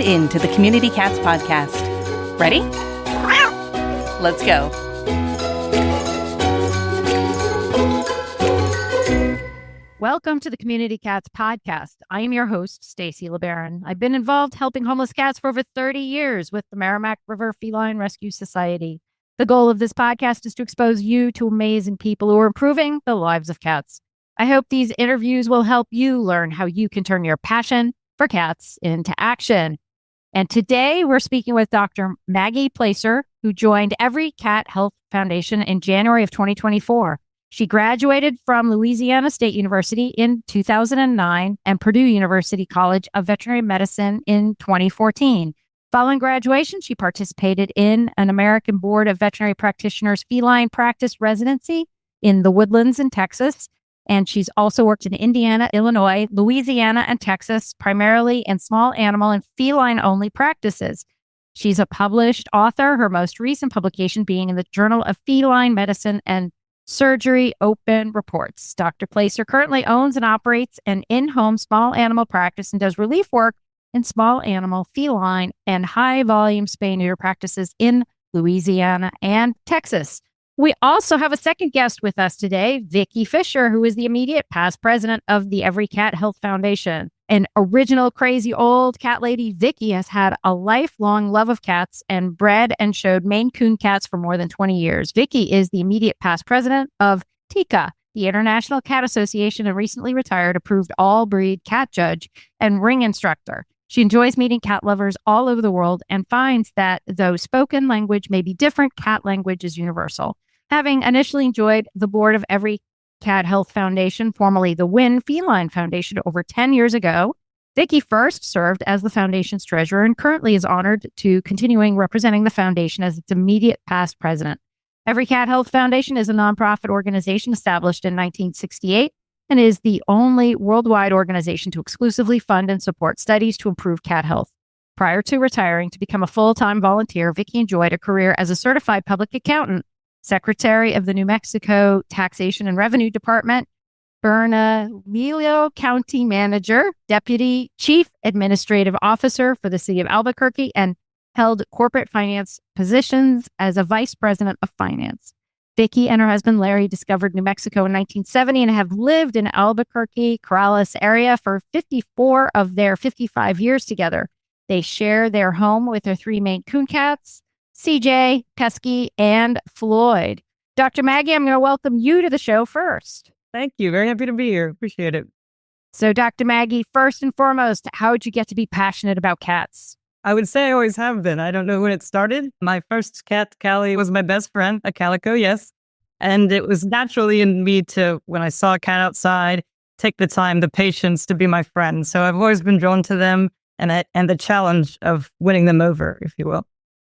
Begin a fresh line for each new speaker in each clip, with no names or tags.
tuned in to the Community Cats podcast. Ready? Let's go.
Welcome to the Community Cats podcast. I am your host, Stacey LeBaron. I've been involved helping homeless cats for over 30 years with the Merrimack River Feline Rescue Society. The goal of this podcast is to expose you to amazing people who are improving the lives of cats. I hope these interviews will help you learn how you can turn your passion for cats into action. And today we're speaking with Dr. Maggie Placer, who joined Every Cat Health Foundation in January of 2024. She graduated from Louisiana State University in 2009 and Purdue University College of Veterinary Medicine in 2014. Following graduation, she participated in an American Board of Veterinary Practitioners feline practice residency in the Woodlands in Texas. And she's also worked in Indiana, Illinois, Louisiana, and Texas, primarily in small animal and feline-only practices. She's a published author, her most recent publication being in the Journal of Feline Medicine and Surgery Open Reports. Dr. Placer currently owns and operates an in-home small animal practice and does relief work in small animal, feline, and high-volume spay-neuter practices in Louisiana and Texas. We also have a second guest with us today, Vickie Fisher, who is the immediate past president of the Every Cat Health Foundation. An original crazy old cat lady, Vickie has had a lifelong love of cats and bred and showed Maine Coon cats for more than 20 years. Vickie is the immediate past president of TICA, the International Cat Association, and recently retired approved all-breed cat judge and ring instructor. She enjoys meeting cat lovers all over the world and finds that though spoken language may be different, cat language is universal. Having initially enjoyed the board of Every Cat Health Foundation, formerly the WIN Feline Foundation, over 10 years ago, Vickie first served as the foundation's treasurer and currently is honored to continuing representing the foundation as its immediate past president. Every Cat Health Foundation is a nonprofit organization established in 1968 and is the only worldwide organization to exclusively fund and support studies to improve cat health. Prior to retiring to become a full-time volunteer, Vickie enjoyed a career as a certified public accountant, Secretary of the New Mexico Taxation and Revenue Department, Bernalillo County Manager, Deputy Chief Administrative Officer for the City of Albuquerque, and held corporate finance positions as a Vice President of Finance. Vickie and her husband Larry discovered New Mexico in 1970 and have lived in Albuquerque, Corrales area for 54 of their 55 years together. They share their home with their three Maine Coon cats, CJ, Pesky, and Floyd. Dr. Maggie, I'm going to welcome you to the show first.
Thank you. Very happy to be here. Appreciate it.
So, Dr. Maggie, first and foremost, how did you get to be passionate about cats?
I would say I always have been. I don't know when it started. My first cat, Callie, was my best friend, a calico, yes. And it was naturally in me to, when I saw a cat outside, take the time, the patience to be my friend. So I've always been drawn to them and the challenge of winning them over, if you will.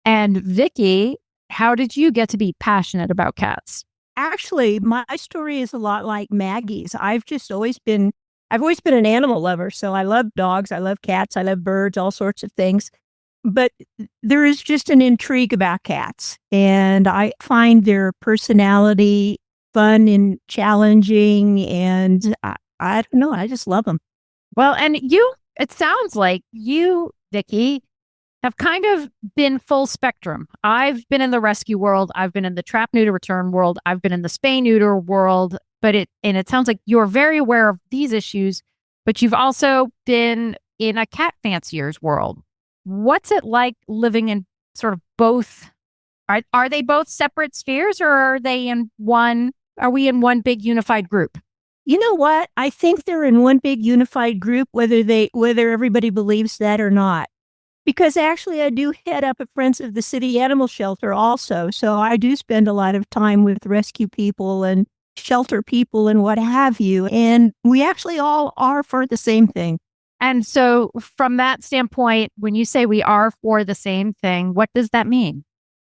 And Vickie, how did you get to be passionate about cats?
Actually, my story is a lot like Maggie's. I've always been an animal lover. So I love dogs, I love cats, I love birds, all sorts of things. But there is just an intrigue about cats. And I find their personality fun and challenging. And I don't know, I just love them.
Well, and it sounds like you, Vickie, have kind of been full spectrum. I've been in the rescue world. I've been in the trap, neuter, return world. I've been in the spay, neuter world. But it sounds like you're very aware of these issues, but you've also been in a cat fancier's world. What's it like living in sort of both? Are they both separate spheres, or are we in one big unified group?
You know what? I think they're in one big unified group, whether everybody believes that or not. Because actually, I do head up a Friends of the City Animal Shelter also. So I do spend a lot of time with rescue people and shelter people and what have you. And we actually all are for the same thing.
And so from that standpoint, when you say we are for the same thing, what does that mean?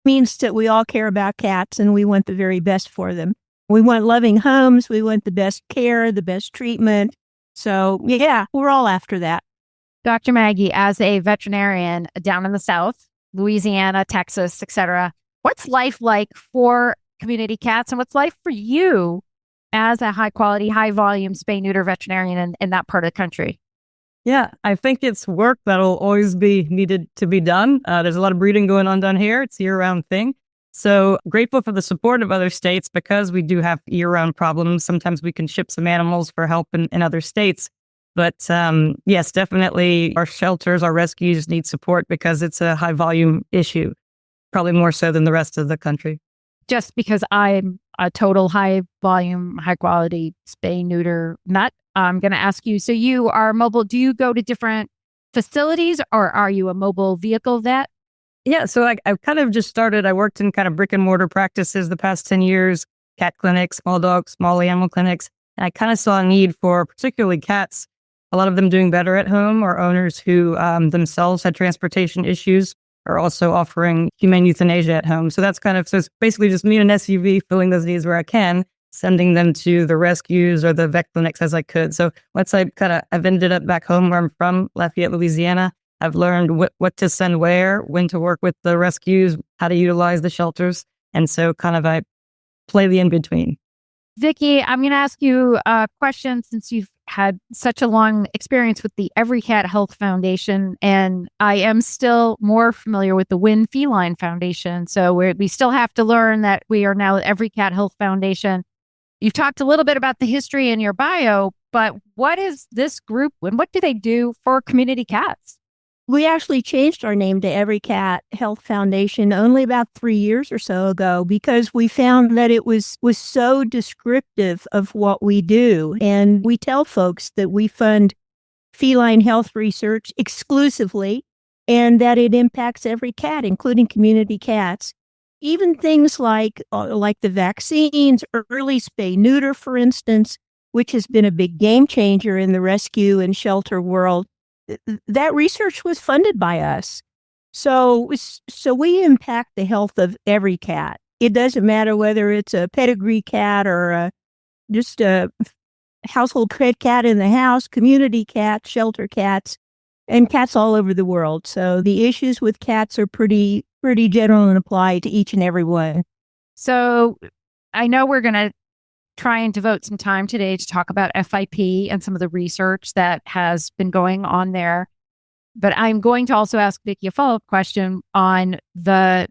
It means that we all care about cats and we want the very best for them. We want loving homes. We want the best care, the best treatment. So yeah, we're all after that.
Dr. Maggie, as a veterinarian down in the South, Louisiana, Texas, etc., what's life like for community cats, and what's life for you as a high-quality, high-volume spay-neuter veterinarian in that part of the country?
Yeah, I think it's work that'll always be needed to be done. There's a lot of breeding going on down here. It's a year-round thing. So grateful for the support of other states because we do have year-round problems. Sometimes we can ship some animals for help in other states. But yes, definitely our shelters, our rescues need support because it's a high volume issue, probably more so than the rest of the country.
Just because I'm a total high volume, high quality spay neuter nut, I'm going to ask you, so you are mobile. Do you go to different facilities or are you a mobile vehicle vet?
Yeah, so I've kind of just started. I worked in kind of brick and mortar practices the past 10 years, cat clinics, small dog, small animal clinics. And I kind of saw a need for particularly cats, a lot of them doing better at home, or owners who themselves had transportation issues are also offering humane euthanasia at home. So that's kind of, so it's basically just me in an SUV filling those needs where I can, sending them to the rescues or the vet clinics as I could. So once I've ended up back home where I'm from, Lafayette, Louisiana, I've learned what to send where, when to work with the rescues, how to utilize the shelters. And so I play the in-between.
Vickie, I'm going to ask you a question since you've had such a long experience with the Every Cat Health Foundation, and I am still more familiar with the Win Feline Foundation. So we still have to learn that we are now Every Cat Health Foundation. You've talked a little bit about the history in your bio, but what is this group and what do they do for community cats?
We actually changed our name to Every Cat Health Foundation only about 3 years or so ago because we found that it was so descriptive of what we do. And we tell folks that we fund feline health research exclusively and that it impacts every cat, including community cats. Even things like the vaccines, early spay neuter, for instance, which has been a big game changer in the rescue and shelter world. That research was funded by us. So we impact the health of every cat. It doesn't matter whether it's a pedigree cat or just a household pet cat in the house, community cats, shelter cats, and cats all over the world. So the issues with cats are pretty general and apply to each and every one.
So I know we're going to try and devote some time today to talk about FIP and some of the research that has been going on there. But I'm going to also ask Vickie a follow-up question on the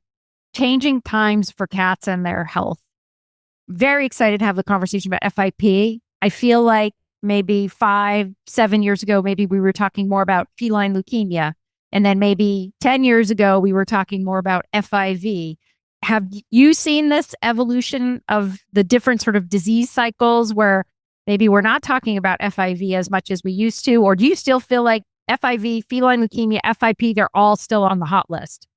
changing times for cats and their health. Very excited to have the conversation about FIP. I feel like maybe 5-7 years ago, maybe we were talking more about feline leukemia. And then maybe 10 years ago, we were talking more about FIV. Have you seen this evolution of the different sort of disease cycles where maybe we're not talking about FIV as much as we used to? Or do you still feel like FIV, feline leukemia, FIP, they're all still on the hot list?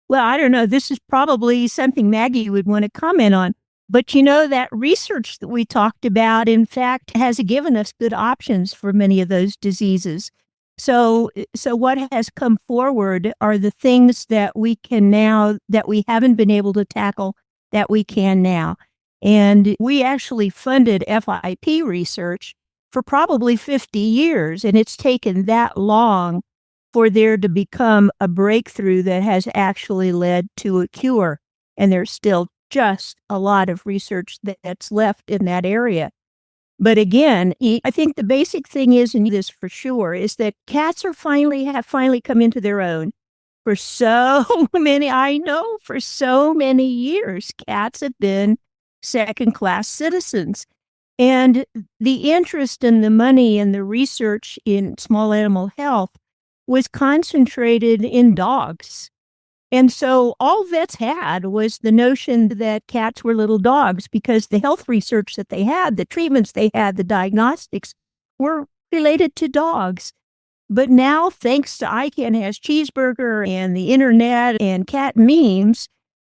Well, I don't know. This is probably something Maggie would want to comment on. But that research that we talked about, in fact, has given us good options for many of those diseases. So what has come forward are the things that we can now, that we haven't been able to tackle, that we can now. And we actually funded FIP research for probably 50 years, and it's taken that long for there to become a breakthrough that has actually led to a cure. And there's still just a lot of research that's left in that area. But again, I think the basic thing is, and this for sure, is that cats have finally come into their own. For so many years, cats have been second-class citizens. And the interest and the money and the research in small animal health was concentrated in dogs. And so all vets had was the notion that cats were little dogs because the health research that they had, the treatments they had, the diagnostics were related to dogs. But now, thanks to I Can Has Cheeseburger and the internet and cat memes,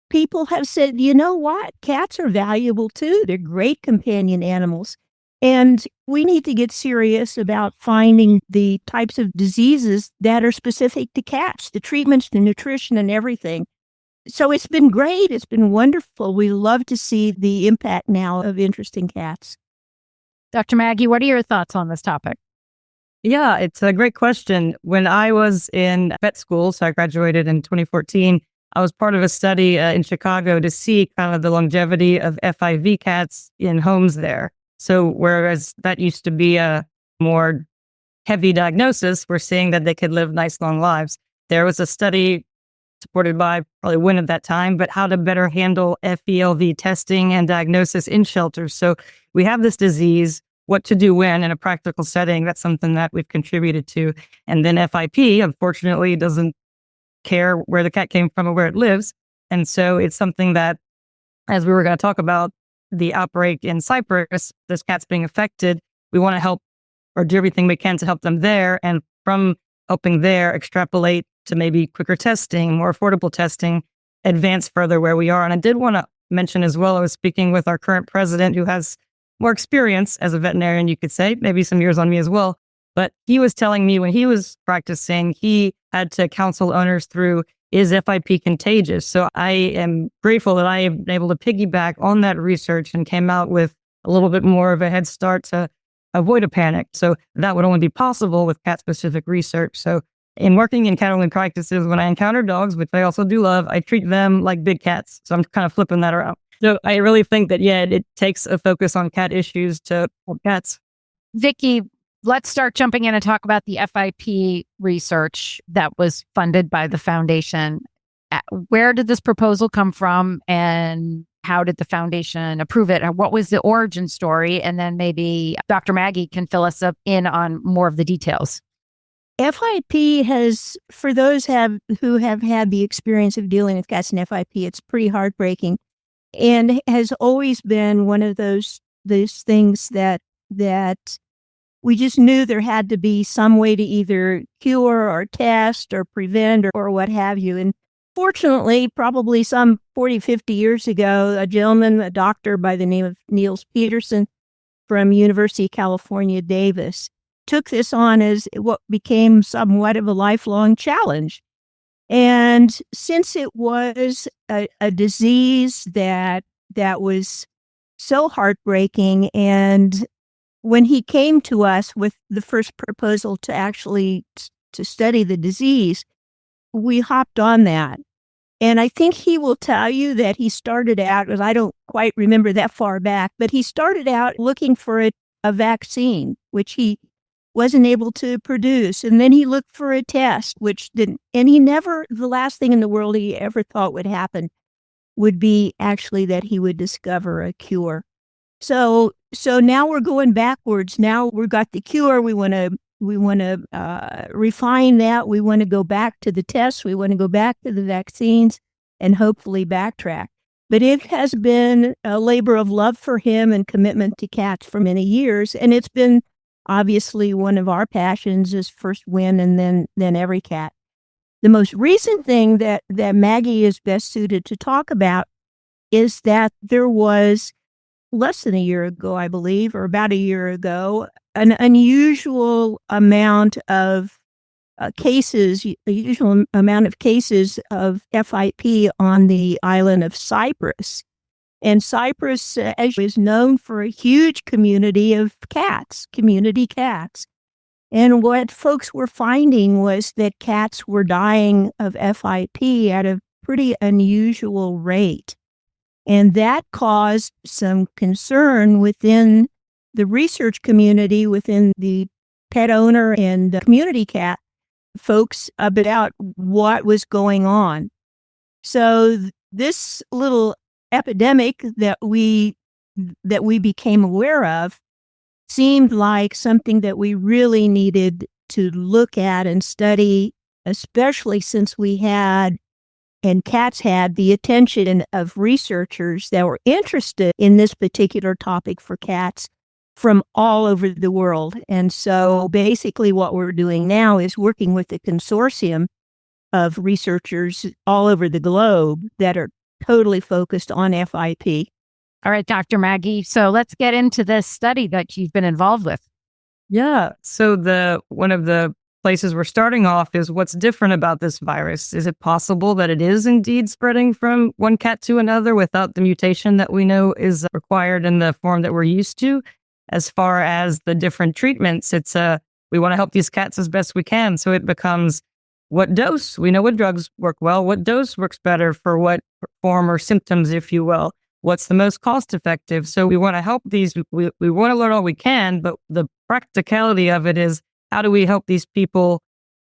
people have said, you know what? Cats are valuable too. They're great companion animals. And we need to get serious about finding the types of diseases that are specific to cats, the treatments, the nutrition, and everything. So it's been great. It's been wonderful. We love to see the impact now of interest in cats.
Dr. Maggie, what are your thoughts on this topic?
Yeah, it's a great question. When I was in vet school, so I graduated in 2014, I was part of a study in Chicago to see kind of the longevity of FIV cats in homes there. So whereas that used to be a more heavy diagnosis, we're seeing that they could live nice long lives. There was a study supported by probably WIN at that time, but how to better handle FELV testing and diagnosis in shelters. So we have this disease, what to do when in a practical setting. That's something that we've contributed to. And then FIP, unfortunately, doesn't care where the cat came from or where it lives. And so it's something that, as we were going to talk about the outbreak in Cyprus, this cat's being affected, we want to help or do everything we can to help them there. And from helping there, extrapolate to maybe quicker testing, more affordable testing, advance further where we are. And I did want to mention as well, I was speaking with our current president who has more experience as a veterinarian, you could say, maybe some years on me as well. But he was telling me when he was practicing, he had to counsel owners through, is FIP contagious? So I am grateful that I have been able to piggyback on that research and came out with a little bit more of a head start to avoid a panic. So that would only be possible with cat-specific research. So in working in cat-only practices, when I encounter dogs, which I also do love, I treat them like big cats. So I'm kind of flipping that around. So I really think that, it takes a focus on cat issues to help cats.
Vickie, let's start jumping in and talk about the FIP research that was funded by the foundation. Where did this proposal come from, and how did the foundation approve it? And what was the origin story? And then maybe Dr. Maggie can fill us in on more of the details.
FIP has, for those who have had the experience of dealing with cats and FIP, it's pretty heartbreaking, and has always been one of those things that we just knew there had to be some way to either cure or test or prevent or what have you. And fortunately, probably some 40, 50 years ago, a doctor by the name of Niels Peterson from University of California, Davis, took this on as what became somewhat of a lifelong challenge. And since it was a disease that was so heartbreaking, and when he came to us with the first proposal to actually to study the disease, we hopped on that. And I think he will tell you that he started out, because I don't quite remember that far back, but he started out looking for a vaccine, which he wasn't able to produce. And then he looked for a test, which didn't. And the last thing in the world he ever thought would happen would be actually that he would discover a cure. So now we're going backwards. Now we've got the cure. We want to refine that. We want to go back to the tests. We want to go back to the vaccines and hopefully backtrack. But it has been a labor of love for him and commitment to cats for many years. And it's been obviously one of our passions is first WIN and then every cat. The most recent thing that Maggie is best suited to talk about is that there was less than a year ago, I believe, or about a year ago, an unusual amount of cases of FIP on the island of Cyprus. And Cyprus, as is known for a huge community of cats, community cats. And what folks were finding was that cats were dying of FIP at a pretty unusual rate. And that caused some concern within the research community, within the pet owner and community cat folks about what was going on. So this little epidemic that we became aware of seemed like something that we really needed to look at and study, especially since we had, and cats had, the attention of researchers that were interested in this particular topic for cats from all over the world. And so basically what we're doing now is working with a consortium of researchers all over the globe that are totally focused on FIP.
All right, Dr. Maggie. So let's get into this study that you've been involved with.
Yeah. So one of the places we're starting off is what's different about this virus. Is it possible that it is indeed spreading from one cat to another without the mutation that we know is required in the form that we're used to? As far as the different treatments, we want to help these cats as best we can. So it becomes, what dose? We know what drugs work well. What dose works better for what form or symptoms, if you will? What's the most cost effective? So we want to help these. We want to learn all we can, but the practicality of it is how do we help these people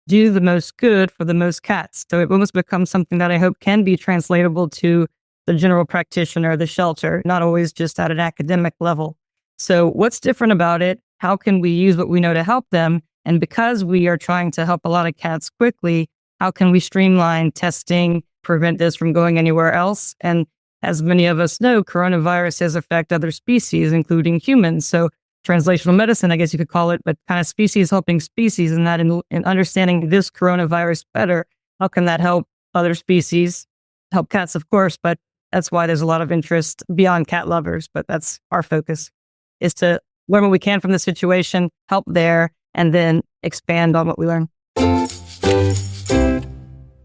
do the most good for the most cats? So it almost becomes something that I hope can be translatable to the general practitioner, the shelter, not always just at an academic level. So what's different about it? How can we use what we know to help them? And because we are trying to help a lot of cats quickly, how can we streamline testing, prevent this from going anywhere else? And as many of us know, coronaviruses affect other species, including humans. So translational medicine, I guess you could call it, but kind of species helping species, and that in understanding this coronavirus better, how can that help other species, help cats, of course, but that's why there's a lot of interest beyond cat lovers. But that's our focus, is to learn what we can from the situation, help there, and then expand on what we learn.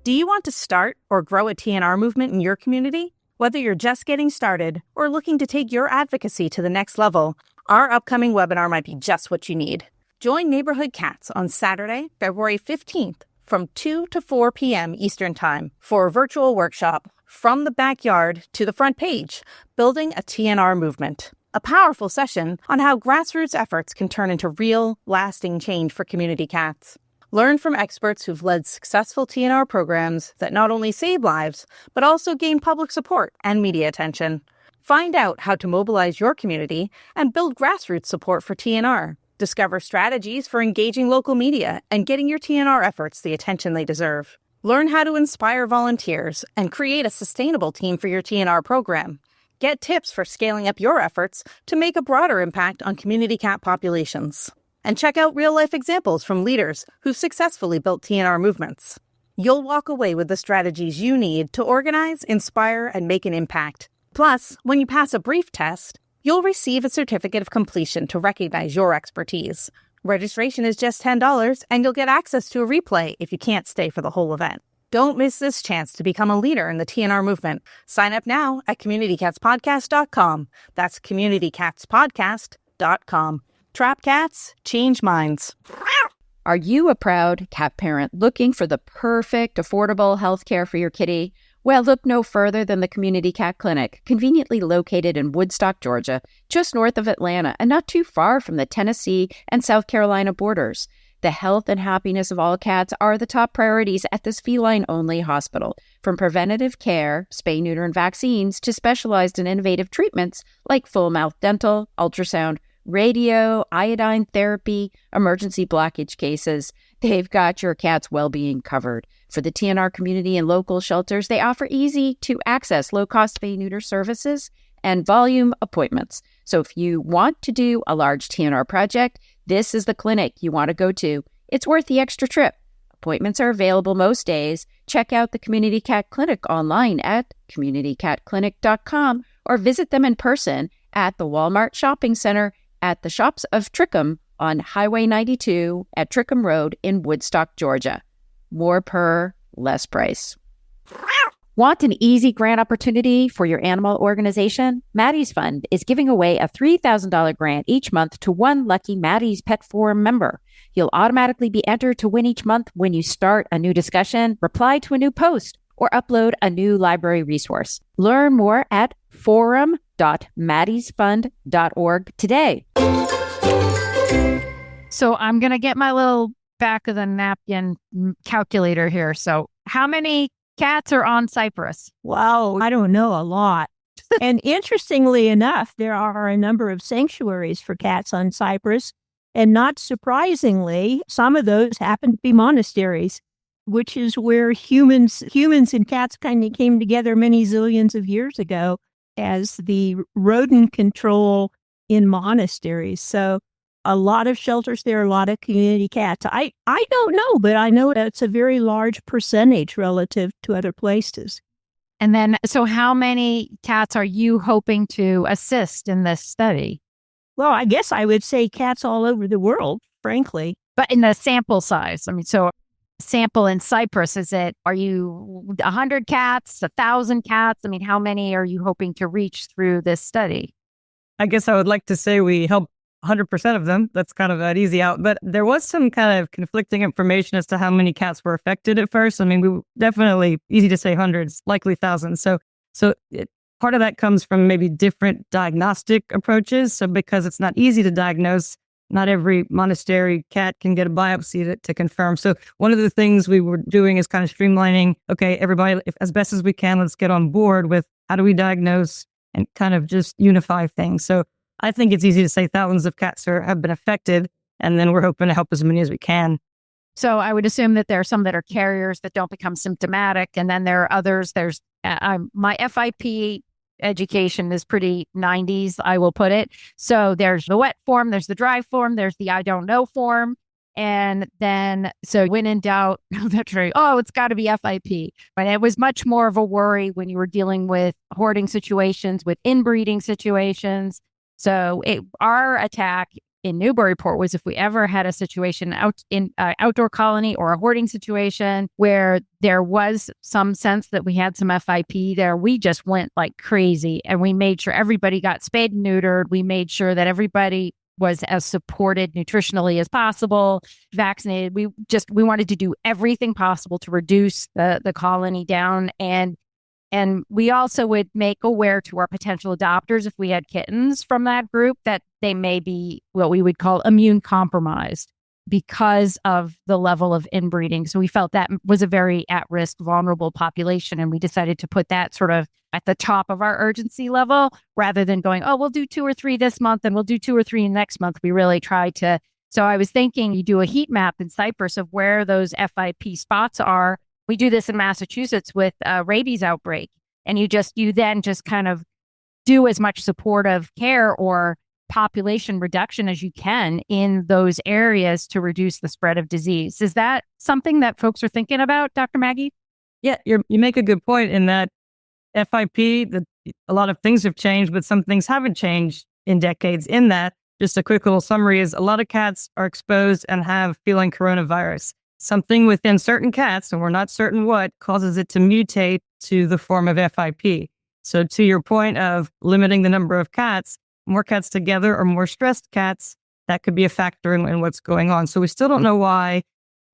Do you want to start or grow a TNR movement in your community? Whether you're just getting started or looking to take your advocacy to the next level, our upcoming webinar might be just what you need. Join Neighborhood Cats on Saturday, February 15th from 2 to 4 p.m. Eastern Time for a virtual workshop, From the Backyard to the Front Page, Building a TNR Movement. A powerful session on how grassroots efforts can turn into real, lasting change for community cats. Learn from experts who've led successful TNR programs that not only save lives, but also gain public support and media attention. Find out how to mobilize your community and build grassroots support for TNR. Discover strategies for engaging local media and getting your TNR efforts the attention they deserve. Learn how to inspire volunteers and create a sustainable team for your TNR program. Get tips for scaling up your efforts to make a broader impact on community cat populations. And check out real-life examples from leaders who've successfully built TNR movements. You'll walk away with the strategies you need to organize, inspire, and make an impact. Plus, when you pass a brief test, you'll receive a certificate of completion to recognize your expertise. Registration is just $10, and you'll get access to a replay if you can't stay for the whole event. Don't miss this chance to become a leader in the TNR movement. Sign up now at communitycatspodcast.com. That's communitycatspodcast.com. Trap cats, change minds.
Are you a proud cat parent looking for the perfect, affordable health care for your kitty? Well, look no further than the Community Cat Clinic, conveniently located in Woodstock, Georgia, just north of Atlanta and not too far from the Tennessee and South Carolina borders. The health and happiness of all cats are the top priorities at this feline-only hospital. From preventative care, spay, neuter, and vaccines, to specialized and innovative treatments like full-mouth dental, ultrasound, radio, iodine therapy, emergency blockage cases. They've got your cat's well-being covered. For the TNR community and local shelters, they offer easy-to-access low-cost spay-neuter services and volume appointments. So if you want to do a large TNR project, this is the clinic you want to go to. It's worth the extra trip. Appointments are available most days. Check out the Community Cat Clinic online at communitycatclinic.com or visit them in person at the Walmart Shopping Center at the Shops of Trickham on Highway 92 at Trickham Road in Woodstock, Georgia. More per, less price. Want an easy grant opportunity for your animal organization? Maddie's Fund is giving away a $3,000 grant each month to one lucky Maddie's Pet Forum member. You'll automatically be entered to win each month when you start a new discussion, reply to a new post, or upload a new library resource. Learn more at forum.maddiesfund.org today.
So I'm going to get my little back of the napkin calculator here. So how many cats are on Cyprus?
Wow, I don't know, a lot. And interestingly enough, there are a number of sanctuaries for cats on Cyprus. And not surprisingly, some of those happen to be monasteries, which is where humans and cats kind of came together many zillions of years ago as the rodent control in monasteries. So a lot of shelters there, a lot of community cats. I don't know, but I know that's a very large percentage relative to other places.
And then, so how many cats are you hoping to assist in this study?
Well, I guess I would say cats all over the world, frankly.
But in the sample size, I mean, so sample in Cyprus, are you 100 cats, 1,000 cats? I mean, how many are you hoping to reach through this study?
I guess I would like to say we help 100% of them. That's kind of an easy out. But there was some kind of conflicting information as to how many cats were affected at first. I mean, we definitely, easy to say hundreds, likely thousands. So part of that comes from maybe different diagnostic approaches. So because it's not easy to diagnose not every monastery cat can get a biopsy to confirm. So one of the things we were doing is kind of streamlining, okay, everybody, as best as we can, let's get on board with how do we diagnose and kind of just unify things. So I think it's easy to say thousands of cats have been affected, and then we're hoping to help as many as we can.
So I would assume that there are some that are carriers that don't become symptomatic. And then there are others. There's my FIP education is pretty 90s, I will put it. So there's the wet form, there's the dry form, there's the I don't know form. And then, so when in doubt, veterinary, it's got to be FIP. But it was much more of a worry when you were dealing with hoarding situations, with inbreeding situations. So our attack in Newburyport was if we ever had a situation out in outdoor colony or a hoarding situation where there was some sense that we had some FIP there, we just went like crazy, and we made sure everybody got spayed and neutered. We made sure that everybody was as supported nutritionally as possible, vaccinated. We wanted to do everything possible to reduce the colony down. And we also would make aware to our potential adopters, if we had kittens from that group, that they may be what we would call immune compromised because of the level of inbreeding. So we felt that was a very at-risk, vulnerable population. And we decided to put that sort of at the top of our urgency level rather than going, we'll do 2 or 3 this month and we'll do 2 or 3 next month. We really tried to. So I was thinking you do a heat map in Cyprus of where those FIP spots are. We do this in Massachusetts with a rabies outbreak. And you then just kind of do as much supportive care or population reduction as you can in those areas to reduce the spread of disease. Is that something that folks are thinking about, Dr. Maggie?
Yeah, you make a good point in that FIP, a lot of things have changed, but some things haven't changed in decades. In that, just a quick little summary is a lot of cats are exposed and have feline coronavirus. Something within certain cats, and we're not certain what, causes it to mutate to the form of FIP. So to your point of limiting the number of cats, more cats together or more stressed cats, that could be a factor in what's going on. So we still don't know why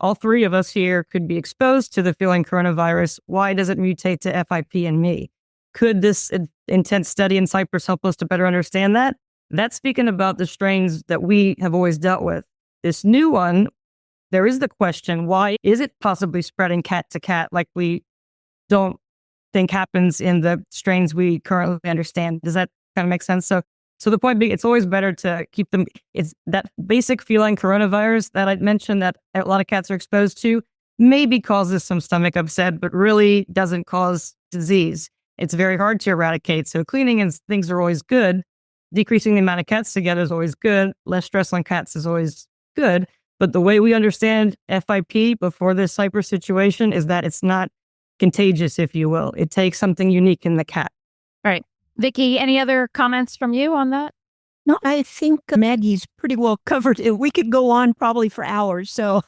all 3 of us here could be exposed to the feline coronavirus. Why does it mutate to FIP in me? Could this intense study in Cyprus help us to better understand that? That's speaking about the strains that we have always dealt with. This new one, there is the question, why is it possibly spreading cat to cat like we don't think happens in the strains we currently understand? Does that kind of make sense? So the point being, it's always better to keep them. It's that basic feline coronavirus that I mentioned that a lot of cats are exposed to maybe causes some stomach upset, but really doesn't cause disease. It's very hard to eradicate. So cleaning and things are always good. Decreasing the amount of cats together is always good. Less stress on cats is always good. But the way we understand FIP before this Cyprus situation is that it's not contagious, if you will. It takes something unique in the cat.
Right. Vickie, any other comments from you on that?
No, I think Maggie's pretty well covered it. We could go on probably for hours. So,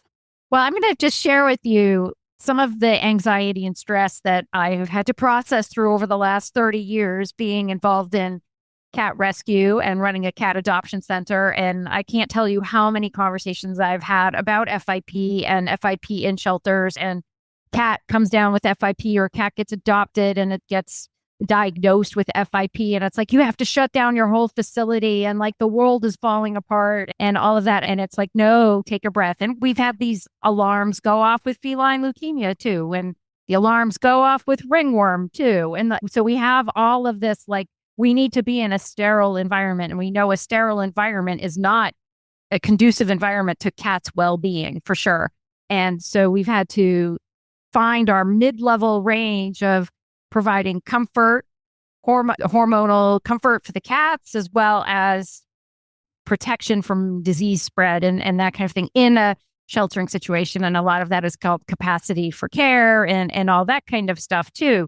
well, I'm going to just share with you some of the anxiety and stress that I have had to process through over the last 30 years being involved in cat rescue and running a cat adoption center. And I can't tell you how many conversations I've had about FIP and FIP in shelters, and cat comes down with FIP or cat gets adopted and it gets diagnosed with FIP. And it's like, you have to shut down your whole facility and like the world is falling apart and all of that. And it's like, no, take a breath. And we've had these alarms go off with feline leukemia too. And the alarms go off with ringworm too. And so we have all of this, like, we need to be in a sterile environment. And we know a sterile environment is not a conducive environment to cats' well-being, for sure. And so we've had to find our mid-level range of providing comfort, hormonal comfort for the cats, as well as protection from disease spread and that kind of thing in a sheltering situation. And a lot of that is called capacity for care and all that kind of stuff too.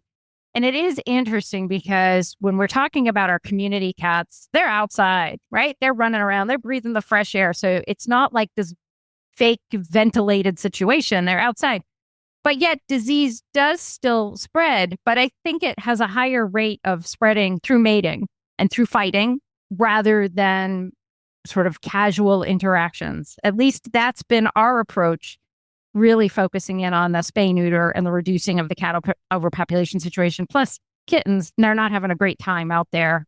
And it is interesting because when we're talking about our community cats, they're outside, right? They're running around, they're breathing the fresh air. So it's not like this fake ventilated situation. They're outside. But yet disease does still spread, but I think it has a higher rate of spreading through mating and through fighting rather than sort of casual interactions. At least that's been our approach, really focusing in on the spay neuter and the reducing of the cat overpopulation situation. Plus kittens, they're not having a great time out there,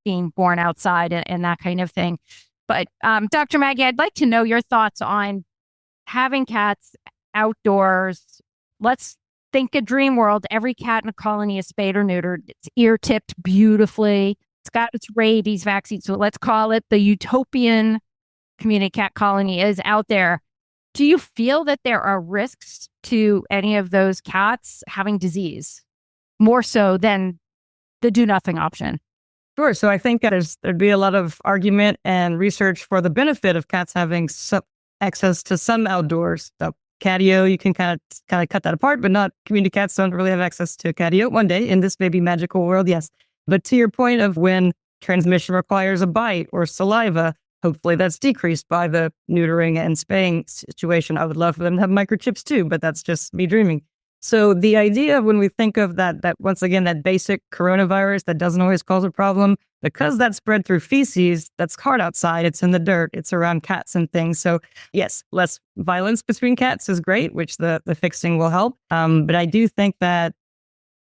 being born outside and that kind of thing. But Dr. Maggie, I'd like to know your thoughts on having cats outdoors. Let's think a dream world. Every cat in a colony is spayed or neutered. It's ear tipped beautifully. It's got its rabies vaccine. So let's call it the utopian community cat colony is out there. Do you feel that there are risks to any of those cats having disease more so than the do nothing option?
Sure. So I think there'd be a lot of argument and research for the benefit of cats having access to some outdoors. So catio, you can kind of cut that apart, but not community cats don't really have access to a catio. One day in this maybe magical world, yes. But to your point of when transmission requires a bite or saliva, hopefully that's decreased by the neutering and spaying situation. I would love for them to have microchips too, but that's just me dreaming. So the idea when we think of that once again, that basic coronavirus that doesn't always cause a problem, because that's spread through feces, that's hard outside, it's in the dirt, it's around cats and things. So yes, less violence between cats is great, which the fixing will help. But I do think that,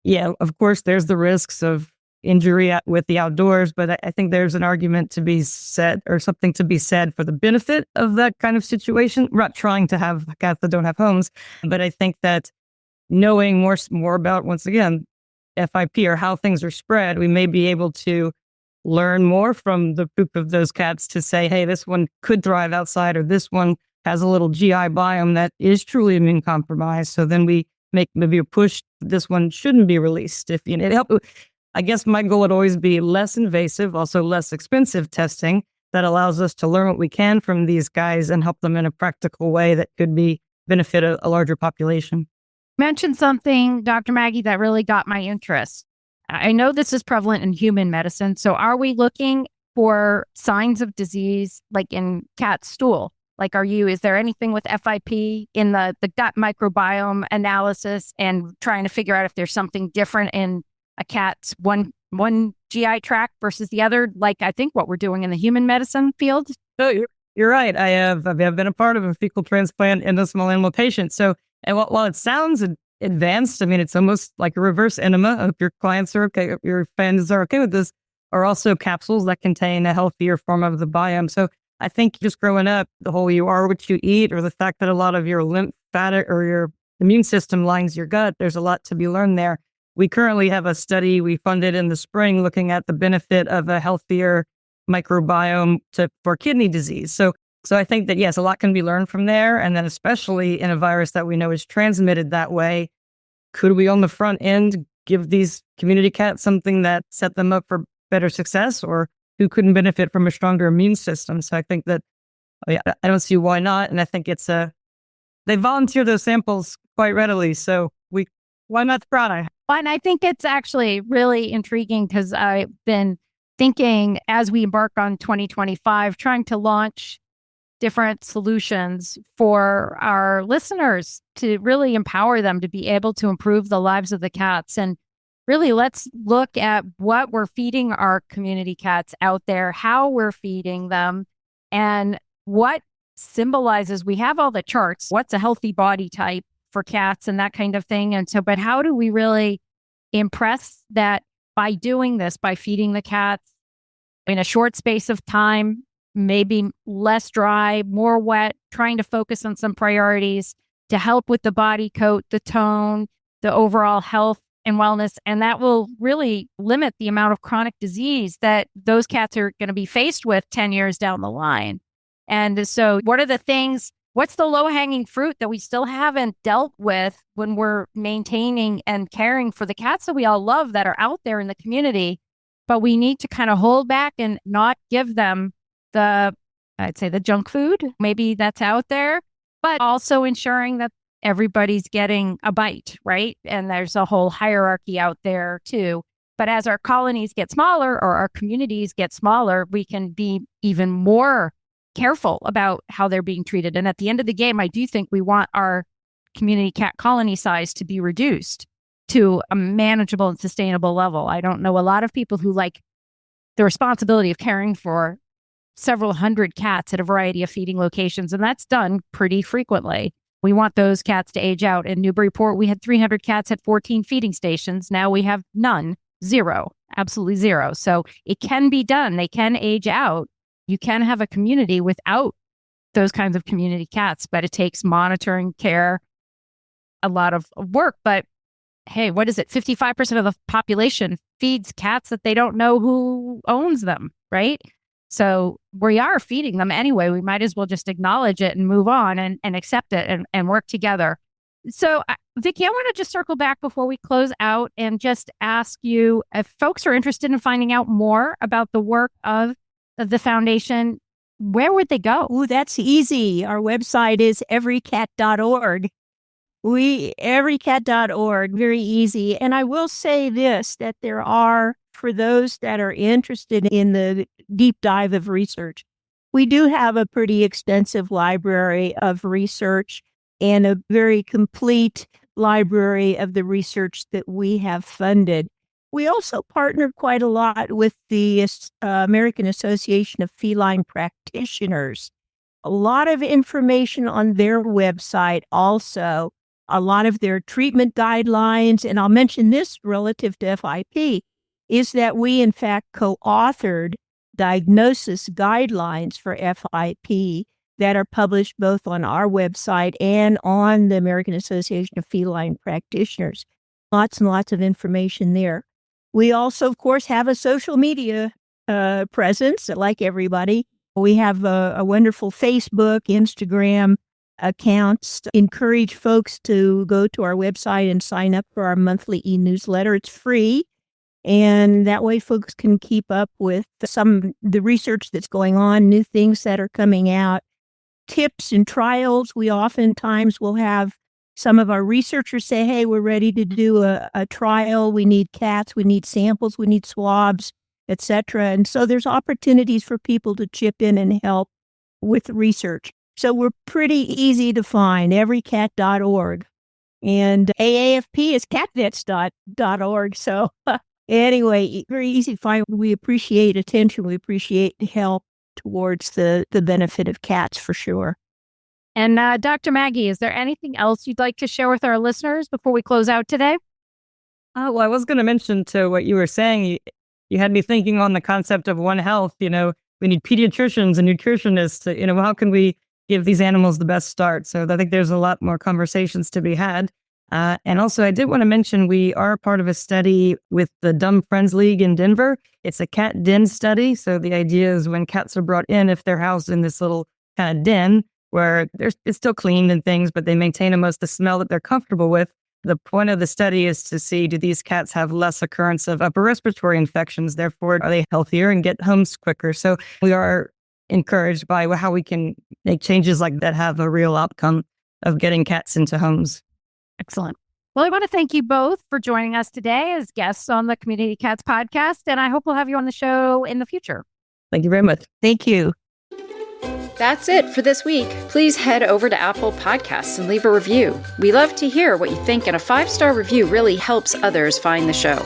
yeah, of course, there's the risks of injury with the outdoors, but I think there's an argument to be said or something to be said for the benefit of that kind of situation. We're not trying to have cats that don't have homes, but I think that knowing more about, once again, FIP or how things are spread, we may be able to learn more from the poop of those cats to say, hey, this one could thrive outside, or this one has a little GI biome that is truly immune compromised. So then we make maybe a push, this one shouldn't be released. If it help, I guess my goal would always be less invasive, also less expensive testing that allows us to learn what we can from these guys and help them in a practical way that could benefit a larger population.
Mentioned something, Dr. Maggie, that really got my interest. I know this is prevalent in human medicine. So are we looking for signs of disease like in cat stool? Like, is there anything with FIP in the gut microbiome analysis and trying to figure out if there's something different in a cat's one GI tract versus the other? Like, I think what we're doing in the human medicine field.
Oh, you're right. I've been a part of a fecal transplant in a small animal patient. So, and while it sounds advanced, I mean, it's almost like a reverse enema. I hope your clients are okay, your fans are okay with this, are also capsules that contain a healthier form of the biome. So I think just growing up, the whole you are what you eat, or the fact that a lot of your lymphatic or your immune system lines your gut, there's a lot to be learned there. We currently have a study we funded in the spring looking at the benefit of a healthier microbiome for kidney disease. So I think that, yes, a lot can be learned from there. And then especially in a virus that we know is transmitted that way, could we on the front end give these community cats something that set them up for better success, or who couldn't benefit from a stronger immune system? So I think that, I don't see why not. And I think they volunteer those samples quite readily. So why not try?
And I think it's actually really intriguing because I've been thinking as we embark on 2025, trying to launch different solutions for our listeners to really empower them to be able to improve the lives of the cats. And really, let's look at what we're feeding our community cats out there, how we're feeding them, and what symbolizes. We have all the charts. What's a healthy body type for cats and that kind of thing. And so, but how do we really impress that by doing this, by feeding the cats in a short space of time, maybe less dry, more wet, trying to focus on some priorities to help with the body coat, the tone, the overall health and wellness. And that will really limit the amount of chronic disease that those cats are going to be faced with 10 years down the line. And so what are the things, what's the low-hanging fruit that we still haven't dealt with when we're maintaining and caring for the cats that we all love that are out there in the community, but we need to kind of hold back and not give them I'd say the junk food, maybe that's out there, but also ensuring that everybody's getting a bite, right? And there's a whole hierarchy out there too. But as our colonies get smaller or our communities get smaller, we can be even more careful about how they're being treated. And at the end of the game, I do think we want our community cat colony size to be reduced to a manageable and sustainable level. I don't know a lot of people who like the responsibility of caring for several hundred cats at a variety of feeding locations, and that's done pretty frequently. We want those cats to age out. In Newburyport, we had 300 cats at 14 feeding stations. Now we have none, zero, absolutely zero. So it can be done. They can age out, You can have a community without those kinds of community cats, but it takes monitoring, care, a lot of work. But hey, what is it? 55% of the population feeds cats that they don't know who owns them, right? So we are feeding them anyway. We might as well just acknowledge it and move on and accept it and work together. So, Vickie, I want to just circle back before we close out and just ask you if folks are interested in finding out more about the work of the foundation, where would they go?
Oh, that's easy. Our website is everycat.org. Everycat.org, very easy. And I will say this, that there are, for those that are interested in the deep dive of research, we do have a pretty extensive library of research and a very complete library of the research that we have funded. We also partnered quite a lot with the American Association of Feline Practitioners. A lot of information on their website also, a lot of their treatment guidelines, and I'll mention this relative to FIP, is that we in fact co-authored diagnosis guidelines for FIP that are published both on our website and on the American Association of Feline Practitioners. Lots and lots of information there. We also, of course, have a social media presence, like everybody. We have a wonderful Facebook, Instagram accounts. Encourage folks to go to our website and sign up for our monthly e-newsletter. It's free. And that way folks can keep up with the research that's going on, new things that are coming out, tips and trials. We oftentimes will have some of our researchers say, hey, we're ready to do a trial. We need cats, we need samples, we need swabs, etc. And so there's opportunities for people to chip in and help with research. So we're pretty easy to find, everycat.org. And AAFP is catvets.org. So anyway, very easy to find. We appreciate attention. We appreciate help towards the benefit of cats for sure.
And Dr. Maggie, is there anything else you'd like to share with our listeners before we close out today?
Well, I was going to mention to what you were saying, you had me thinking on the concept of One Health. We need pediatricians and nutritionists. How can we give these animals the best start? So I think there's a lot more conversations to be had. And also, I did want to mention we are part of a study with the Dumb Friends League in Denver. It's a cat den study. So the idea is when cats are brought in, if they're housed in this little kind of den where it's still clean and things, but they maintain the smell that they're comfortable with. The point of the study is to see, do these cats have less occurrence of upper respiratory infections? Therefore, are they healthier and get homes quicker? So we are encouraged by how we can make changes like that have a real outcome of getting cats into homes.
Excellent. Well, I want to thank you both for joining us today as guests on the Community Cats podcast, and I hope we'll have you on the show in the future.
Thank you very much.
Thank you.
That's it for this week. Please head over to Apple Podcasts and leave a review. We love to hear what you think, and a 5-star review really helps others find the show.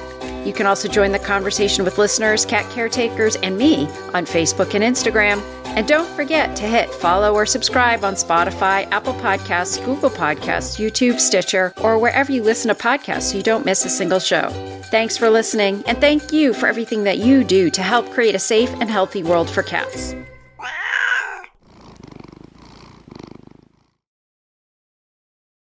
You can also join the conversation with listeners, cat caretakers, and me on Facebook and Instagram. And don't forget to hit follow or subscribe on Spotify, Apple Podcasts, Google Podcasts, YouTube, Stitcher, or wherever you listen to podcasts so you don't miss a single show. Thanks for listening, and thank you for everything that you do to help create a safe and healthy world for cats.